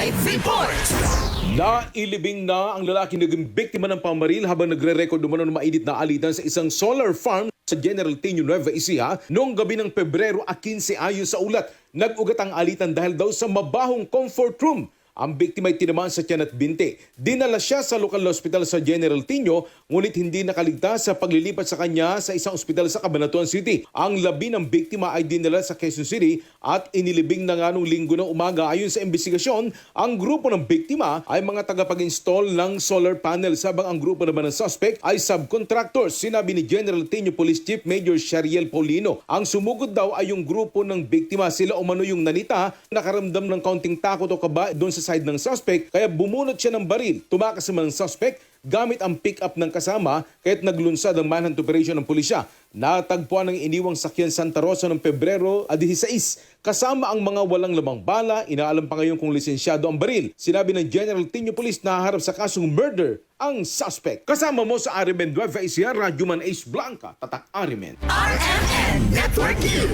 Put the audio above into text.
Live report! Nailibing na ang lalaki naging biktima ng pamaril habang nagre-record umano ng mainit na alitan sa isang solar farm sa General Tino, Nueva Ecija noong gabi ng Pebrero 15 ayon sa ulat. Nag-ugat ang alitan dahil daw sa mabahong comfort room. Ang biktima ay tinamaan sa tiyan at binti. Dinala siya sa lokal na ospital sa General Tino, ngunit hindi nakaligtas sa paglilipat sa kanya sa isang ospital sa Cabanatuan City. Ang labi ng biktima ay dinala sa Quezon City at inilibing na nga nung linggo ng umaga. Ayon sa investigasyon, ang grupo ng biktima ay mga tagapag-install ng solar panels habang ang grupo naman ng suspect ay subcontractors. Sinabi ni General Tino Police Chief Major Shariel Paulino, ang sumugod daw ay yung grupo ng biktima. Sila umano yung nanita, nakaramdam ng kaunting takot o kaba doon sa side ng suspect, kaya bumunot siya ng baril. Tumakas naman ng suspect gamit ang pick-up ng kasama, kaya't naglunsad ang manhunt operation ng pulisya. Natagpuan ng iniwang sakyan Santa Rosa noong Pebrero 16. Kasama ang mga walang lamang bala, inaalam pa ngayon kung lisensyado ang baril. Sinabi ng General Tino Police na haharap sa kasong murder ang suspect. Kasama mo sa RMN Nueva Ecija, Radyo Man Ace Blanca, Tatak RMN. RMN Network News!